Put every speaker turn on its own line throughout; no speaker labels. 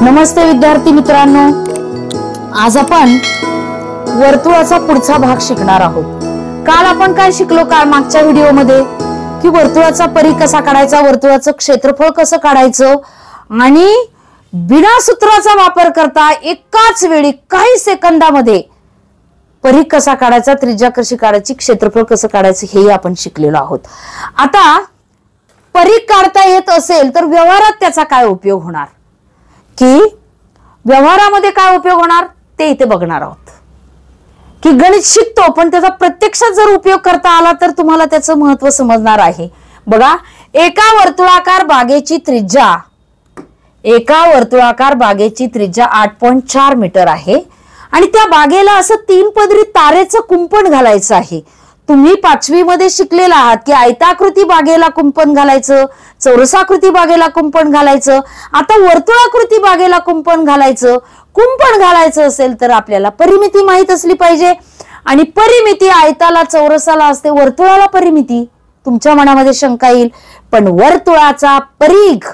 नमस्ते विद्यार्थी मित्रांनो, आज आपण वर्तुळाचा पुढचा भाग शिकणार आहोत। काल आपण काय शिकलो? काल मागच्या व्हिडिओमध्ये की वर्तुळाचा परिघ कसा काढायचा, वर्तुळाचं क्षेत्रफळ कसं काढायचं आणि बिना सूत्राचा वापर करता एकाच वेळी काही सेकंदामध्ये परिघ कसा काढायचा, त्रिज्या कशी काढायची, क्षेत्रफळ कसं काढायचं हे आपण शिकलेलो आहोत। आता परिघ काढता येत असेल तर व्यवहारात त्याचा काय उपयोग होणार, की व्यवहारामध्ये काय उपयोग होणार ते इथे बघणार आहोत। की गणित शिकतो पण त्याचा प्रत्यक्षात जर उपयोग करता आला तर तुम्हाला त्याचं महत्त्व समजणार आहे। बघा, एका वर्तुळाकार बागेची त्रिज्या 8.4 मीटर आहे आणि त्या बागेला असं 3 पदरी तारेचं कुंपण घालायचं आहे। तुम्ही 5वी मध्ये शिकलेला आहात की आयताकृती बागेला कुंपण घालायचं, चौरसाकृती बागेला कुंपण घालायचं। आता वर्तुळाकृती बागेला कुंपण घालायचं असेल तर आपल्याला परिमिती माहित असली पाहिजे आणि परिमिती आयताला चौरसाला असते, वर्तुळाला परिमिती। तुमच्या मनामध्ये शंका येईल, पण वर्तुळाचा परिघ,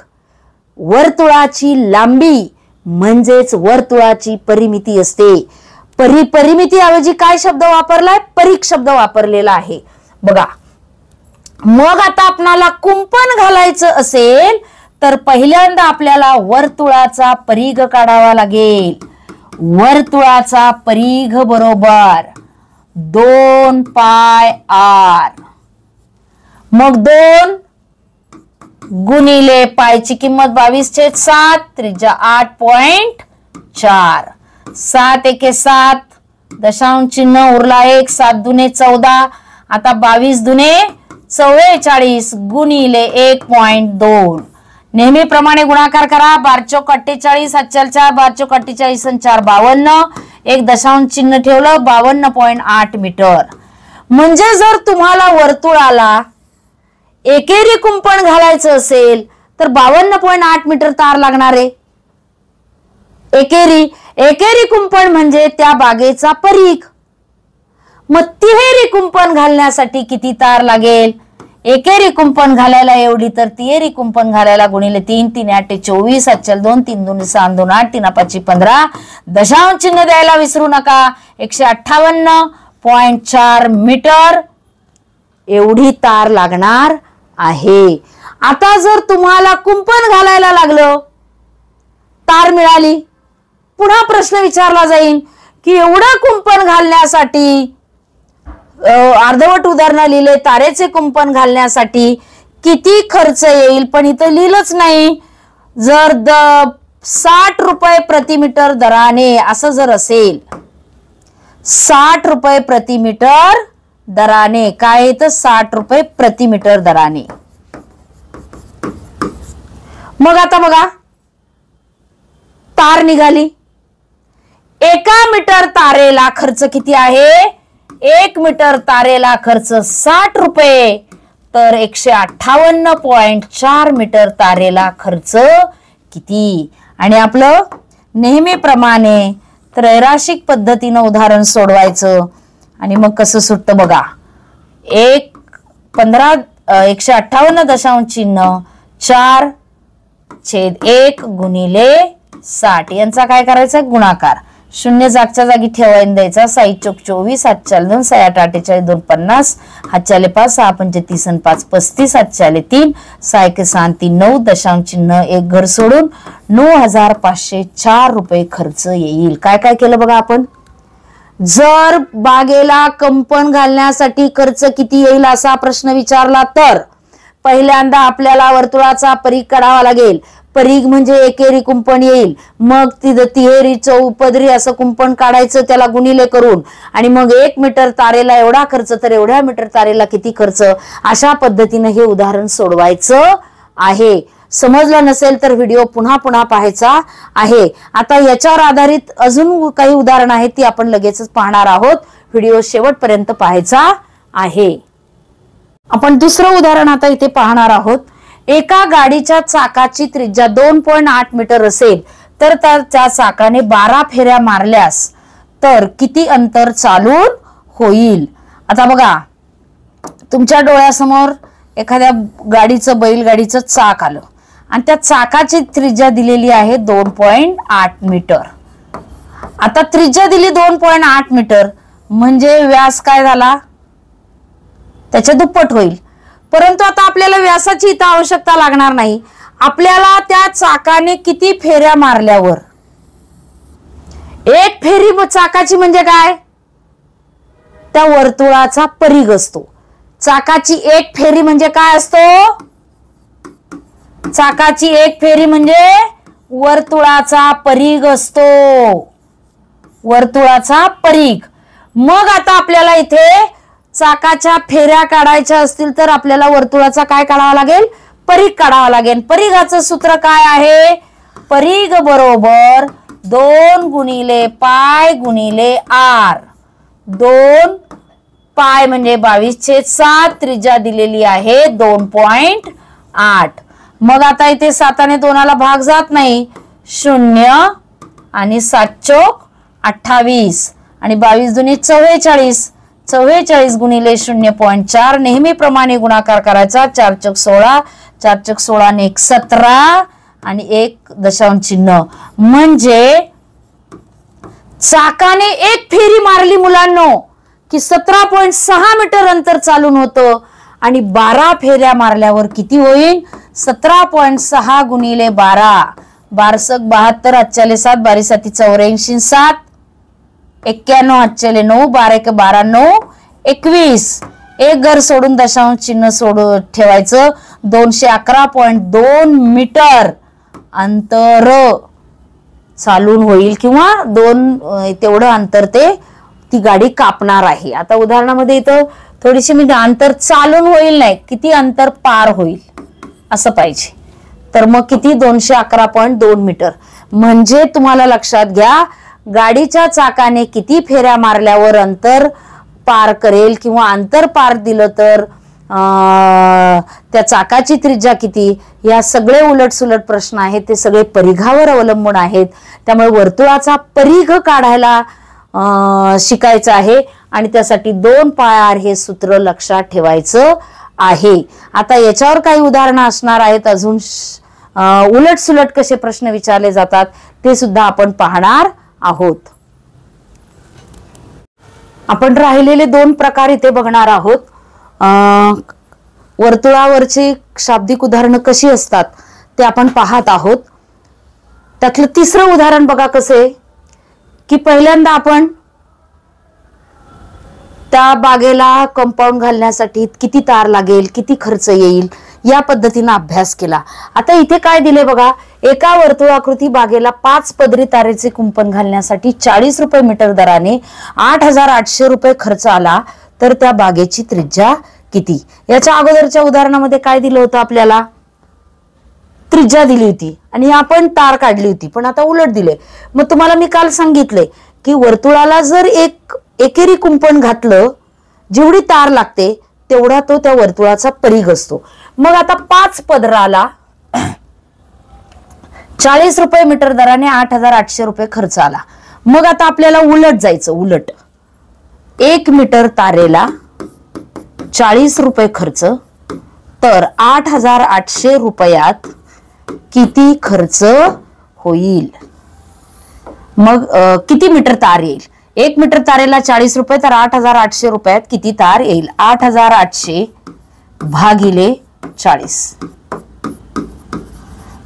वर्तुळाची लांबी म्हणजेच वर्तुळाची परिमिती असते। परिमिती ऐवजी काय शब्द वापरलाय? परिघ शब्द वापरलेला आहे। बघा, मग आता आपणाला कुंपण घालायचं असेल तर पहिल्यांदा आपल्याला वर्तुळाचा परिघ काढावा लागेल। वर्तुळाचा परिघ बरोबर 2 पाय r, मग 2 गुणिले पायची किंमत 22/7, त्रिज्या 8.4, 7 एके 7, दशांश चिन्ह उरला 1, 7 दुने 14, आता 22 दुने 44 गुणिले 1.2, नेहमीप्रमाणे गुणाकार करा। 12 चौक 48, 7 4 4, 12 चौक 48 आणि 4 52, एक दशांश चिन्ह ठेवलं, 52.8 मीटर। म्हणजे जर तुम्हाला वर्तुळाला एकेरी कुंपण घालायचं असेल तर 52.8 मीटर तार लागणार आहे। एकेरी कुंपण म्हणजे त्या बागेचा परिघ। मग तिहेरी कुंपण घालण्यासाठी किती तार लागेल? एकेरी कुंपण घालायला एवढी, तर तिहेरी कुंपण घालायला गुणिले 3, 3 8 24, 7 4 2, 3 2 6 2 8, 3 5 15, दशांश चिन्ह द्यायला विसरू नका। 158.4 मीटर एवढी तार लागणार आहे। आता जर तुम्हाला कुंपण घालायला लागलं, तार मिळाली, पुन्हा प्रश्न विचारला जाईल की एवढं कुंपण घालण्यासाठी, अर्धवट उदाहरण लिहिले, तारेचे कुंपण घालण्यासाठी किती खर्च येईल, पण इथं लिहिलंच नाही। जर 60 रुपये प्रति मीटर दराने असं जर असेल, 60 रुपये प्रति मीटर दराने, काय येतं? 60 रुपये प्रति मीटर दराने। मग आता बघा, तार निघाली, एका मीटर तारेला खर्च किती आहे? 1 मीटर तारेला खर्च 60 रुपये, तर 158.4 मीटर तारेला खर्च किती? आणि आपलं नेहमीप्रमाणे त्रैराशिक पद्धतीनं उदाहरण सोडवायचं आणि मग कसं सुटतं बघा। 158.4 गुणिले 60 यांचा काय करायचा? गुणाकार। 0 जागच्या जागी ठेवायला द्यायचा। 6 चौक 24, 7 4 2, 6 8 48 2 50, 7 4 5, 6 5 30 आणि 5 35, 7 4 3, 6 1 6 3 9, दशांश चिन्ह एक घर सोडून 9,504 रुपये खर्च येईल। काय काय केलं बघा आपण? जर बागेला कुंपण घालण्यासाठी खर्च किती येईल असा प्रश्न विचारला तर पहिल्यांदा आपल्याला वर्तुळाचा परिघ काढावा लागेल। परिघ म्हणजे एकेरी कुंपण येईल, मग तिहेरी चौपदरी असं कुंपण काढायचं त्याला गुणिले करून, आणि मग 1 मीटर तारेला एवढा खर्च, तर एवढ्या मीटर तारेला किती खर्च, अशा पद्धतीने हे उदाहरण सोडवायचं आहे। समजलं नसेल तर व्हिडिओ पुन्हा पाहायचा आहे। आता याच्यावर आधारित अजून काही उदाहरण आहेत ती आपण लगेचच पाहणार आहोत, व्हिडिओ शेवटपर्यंत पाहायचा आहे। आपण दुसरं उदाहरण आता इथे पाहणार आहोत। एका गाडीच्या चाकाची त्रिज्या 2.8 मीटर असेल तर त्या चाकाने 12 फेऱ्या मारल्यास तर किती अंतर चालून होईल? आता बघा, तुमच्या डोळ्यासमोर एखाद्या गाडीचं, बैलगाडीचं चाक आलं आणि त्या चाकाची त्रिज्या दिलेली आहे 2.8 मीटर. आता त्रिज्या दिली 2.8 मीटर म्हणजे व्यास काय झाला, त्याच्या दुप्पट होईल. परंतु आता आपल्याला व्यासाची इथं आवश्यकता लागणार नाही. आपल्याला त्या चाकाने किती फेऱ्या मारल्यावर, एक फेरी चाकाची म्हणजे काय, त्या वर्तुळाचा परिघ असतो. चाकाची एक फेरी म्हणजे काय असतो, चाकाची एक फेरी म्हणजे वर्तुळाचा परिघ असतो, वर्तुळाचा परिघ. मग आता आपल्याला इथे चाकाच्या फेऱ्या काढायच्या असतील तर आपल्याला वर्तुळाचा काय काढावा लागेल, परिघ काढावा लागेल. परिघाचं सूत्र काय आहे, परिघ बरोबर 2 गुणिले पाय गुणिले आर. 2 पाय म्हणजे 22/7, त्रिज्या दिलेली आहे 2.8. मग आता इथे 7 ने 2 भाग जात नाही, 0 आणि 7 चोक 28 आणि 22 दुनी 44. 44 गुणिले 0.4 नेहमीप्रमाणे गुणाकार करायचा. 4 चोक 16, 4 चोक 16 ने 1 17 आणि 1 दशांश चिन्ह. म्हणजे चाकाने एक फेरी मारली मुलांनो की 17.6 मीटर अंतर चालून होतं आणि 12 फेऱ्या मारल्यावर किती होईल, 17.6 गुणिले 12, 12 72, 8 7, 12 7 84, 7 91, 8 9, 12 12 9 21. एक घर सोडून दशांश चिन्ह सोडून ठेवायचं. 211.2 मीटर अंतर चालून होईल किंवा तेवढं अंतर ती गाडी कापणार आहे. आता उदाहरणामध्ये इथं थोडीशी मी अंतर चालून होईल नाही, किती अंतर पार होईल असं पाहिजे. तर मग किती, 211.2 मीटर. म्हणजे तुम्हाला लक्षात घ्या, गाडीच्या चाकाने किती फेऱ्या मारल्यावर अंतर पार करेल किंवा अंतर पार दिलं तर त्या चाकाची त्रिज्या किती, या सगळे उलटसुलट प्रश्न आहेत, ते सगळे परिघावर अवलंबून आहेत. त्यामुळे वर्तुळाचा परिघ काढायला शिकायचं आहे आणि त्यासाठी 2 पाय आर हे सूत्र लक्षात ठेवायचं आहे. आता याच्यावर काही उदाहरणं असणार आहेत, अजून उलटसुलट कसे प्रश्न विचारले जातात ते सुद्धा आपण पाहणार आहोत. आपण राहिलेले 2 प्रकार इथे बघणार आहोत. वर्तुळावरची शाब्दिक उदाहरणं कशी असतात ते आपण पाहत आहोत. त्यातलं 3रं उदाहरण बघा कसे, की पहिल्यांदा आपण त्या बागेला कंपाऊंड घालण्यासाठी किती तार लागेल, किती खर्च येईल या पद्धतीने अभ्यास केला. आता इथे काय दिले बघा, एका वर्तुळाकृती बागेला 5 पदरी तारेचे कुंपण घालण्यासाठी 40 रुपये मीटर दराने 8,800 रुपये खर्च आला तर त्या बागेची त्रिज्या किती. याच्या अगोदरच्या उदाहरणामध्ये काय दिलं होतं, आपल्याला त्रिज्या दिली होती आणि आपण तार काढली होती, पण आता उलट दिले. मग तुम्हाला मी काल सांगितले की वर्तुळाला जर एकेरी कुंपण घातलं, जेवढी तार लागते तेवढा तो त्या वर्तुळाचा परिघ असतो. मग आता 5 पदराला 40 रुपये मीटर दराने 8,800 रुपये खर्च आला. मग आता आपल्याला उलट जायचं, उलट 1 मीटर तारेला 40 रुपये खर्च, तर 8,800 रुपयात किती खर्च होईल. मग किती मीटर तार येईल, 1 मीटर तारेला 40 रुपये तर 8,800 रुपयात किती तार येईल. 8,800 भागिले 40,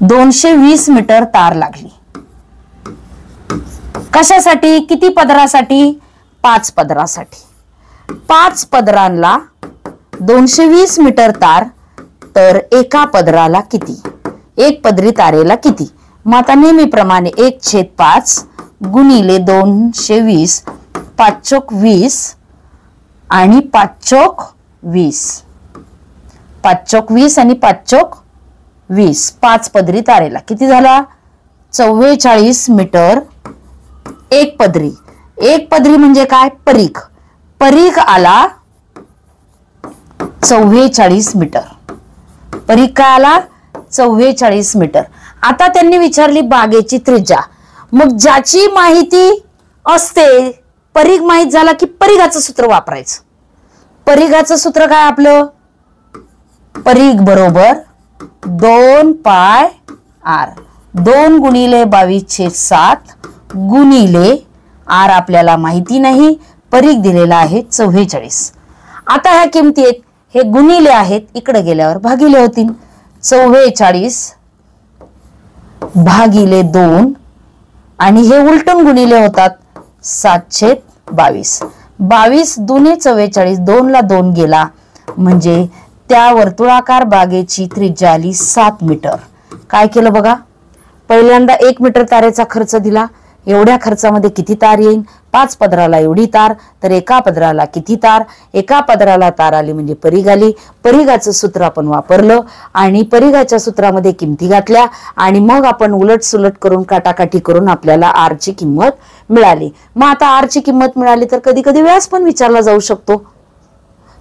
220 मीटर तार लागली. कशासाठी, किती पदरासाठी, 5 पदरासाठी. 5 पदरांना 220 मीटर तार, तर एका पदराला किती, 1 पदरी तारेला किती. मग आता नेहमीप्रमाणे 1/5 गुणिले 220, 5 चोक 20 आणि 5 चोक 20, 5 चोक 20 आणि 5 चोक 20. 5 पदरी तारेला किती झाला, 44 मीटर 1 पदरी. 1 पदरी म्हणजे काय, परिघ. परिघ आला 44 मीटर. परिघ काय आला, 44 मीटर. आता त्यांनी विचारली बागेची त्रिज्या. मग ज्याची माहिती असते, परिघ माहित झाला की परिघाचं सूत्र वापरायचं. परिघाचं सूत्र काय आपलं, परिघ बरोबर 2 पाय आर, 2 गुणिले 22/7 गुणिले आर आपल्याला माहिती नाही, परीघ दिलेला आहे 44. आता ह्या किमती आहेत, हे गुणिले आहेत, इकडे गेल्यावर भागिले होतील. 44 भागिले 2 आणि हे उलटून गुणिले होतात 7/22. 22 दुने 44, 2 ला 2 गेला म्हणजे त्या वर्तुळाकार बागेची त्रिज्या आली 7 मीटर. काय केलं बघा, पहिल्यांदा 1 मीटर तारेचा खर्च दिला. एवढ्या खर्चामध्ये किती तार येईल? 5 पदराला एवढी तार, तर एका पदराला किती तार? एका पदराला तार आली म्हणजे परीघ आली. परीघाचं सूत्र आपण वापरलं आणि परीघाच्या सूत्रामध्ये किमती घातल्या आणि मग आपण उलट सुलट करून काटाकाटी करून आपल्याला आर ची किंमत मिळाली. मग आता आर ची किंमत मिळाली तर कधी कधी व्यास पण विचारला जाऊ शकतो.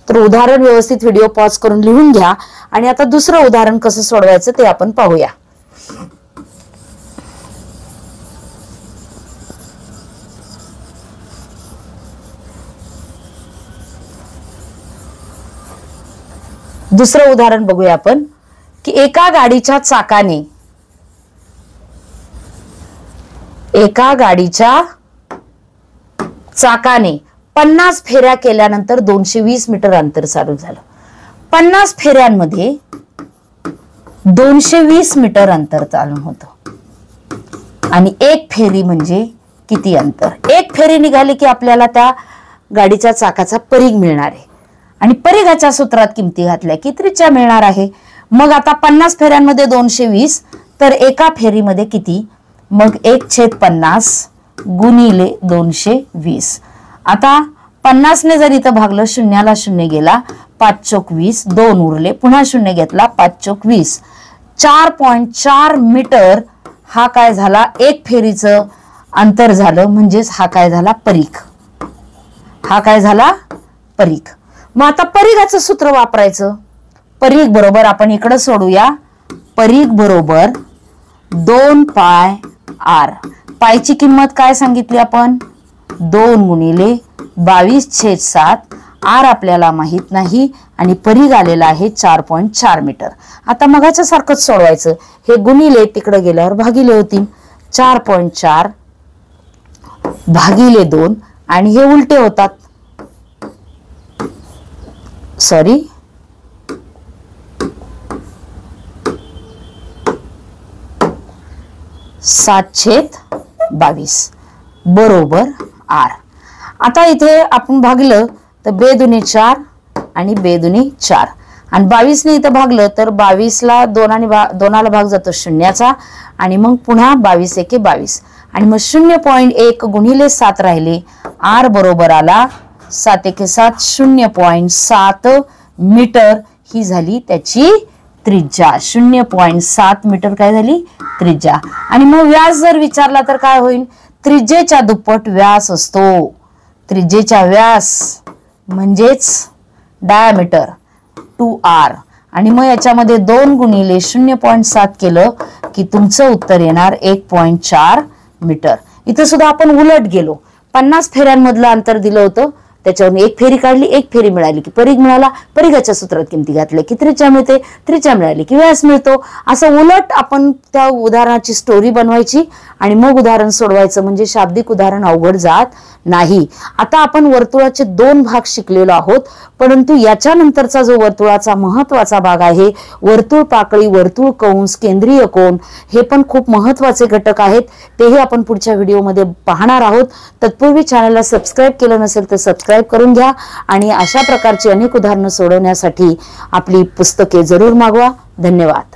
तर उदाहरण व्यवस्थित व्हिडिओ पॉज करून लिहून घ्या आणि आता दुसरं उदाहरण कसं सोडवायचं ते आपण पाहूया. दुसरं उदाहरण बघूया आपण की एका गाडीच्या चाकाने 50 फेऱ्या केल्यानंतर 220 मीटर अंतर चालू झालं. 50 फेऱ्यांमध्ये 220 मीटर अंतर चालू होतं आणि एक फेरी म्हणजे किती अंतर? एक फेरी निघाली की आपल्याला त्या गाडीच्या चाकाचा परीघ मिळणार आहे आणि परीघाच्या सूत्रात किमती घातल्या की त्रिज्या मिळणार आहे. मग आता 50 फेऱ्यांमध्ये 220 तर एका फेरीमध्ये किती? मग 1/50 गुणिले 220. आता 50 ने जर इथं भागलं, शून्याला शून्य गेला, 5×4 = 2 उरले, पुन्हा शून्य घेतला, 5×4 4.4 मीटर हा काय झाला? एक फेरीचं अंतर झालं. म्हणजेच हा काय झाला? परीघ. हा काय झाला? परीघ. मग आता परीघाचं सूत्र वापरायचं. परीघ बरोबर आपण इकडे सोडूया. परीघ बरोबर 2 पाय आर. पायची किंमत काय सांगितली आपण? 2 गुणिले 22/7. आर आपल्याला माहित नाही आणि परीघ आलेला आहे 4.4 मीटर. आता मगाच्या सारखंच सोडवायचं. हे गुणिले तिकडे गेल्यावर भागिले होतील. 4.4 भागिले 2 आणि हे उलटे होतात. सॉरी, (7/22) बरोबर आर. आता इथे आपण भागलं तर 2 4 आणि 2 4 आणि 22 ने इथं भागलं तर 22 ला 2 भाग जातो शून्याचा आणि मग पुन्हा 22 × 22 आणि मग 0.1 गुणिले 7 राहिले. आर बरोबर आला 7 × 7 0.7 मीटर. ही झाली त्याची त्रिज्या. 0.7 मीटर काय झाली? त्रिज्या. आणि मग व्यास जर विचारला तर काय होईल? त्रिज्येच्या दुप्पट व्यास असतो. त्रिज्येचा व्यास म्हणजेच डायमीटर 2r आणि मग याच्यामध्ये 2 गुणिले 0.7 केलं की तुमचं उत्तर येणार 1.4 मीटर. इथं सुद्धा आपण उलट गेलो. 50 फेऱ्यांमधलं अंतर दिलं होतं, त्याच्यावरून एक फेरी काढली, एक फेरी मिळाली की परीघ मिळाला. परीघाच्या सूत्रात किमती घातल्या की त्रिज्या मिळते, त्रिज्या मिळाली की व्यास मिळतो. असं उलट आपण त्या उदाहरणाची स्टोरी बनवायची आणि मग उदाहरण सोडवायचं. म्हणजे शाब्दिक उदाहरण अवघड जात नाही. आता आपण वर्तुळाचे 2 भाग शिकलेलो आहोत, परंतु याच्यानंतरचा जो वर्तुळाचा महत्वाचा भाग आहे, वर्तुळ पाकळी, वर्तुळ कंस, केंद्रीय कोन, हे पण खूप महत्वाचे घटक आहेत. तेही आपण पुढच्या व्हिडिओमध्ये पाहणार आहोत. तत्पूर्वी चॅनलला सबस्क्राईब केलं नसेल तर सबस्क्राईब करून घ्या आणि अशा प्रकारची अनेक उदाहरणं सोडवण्यासाठी आपली पुस्तके जरूर मागवा. धन्यवाद.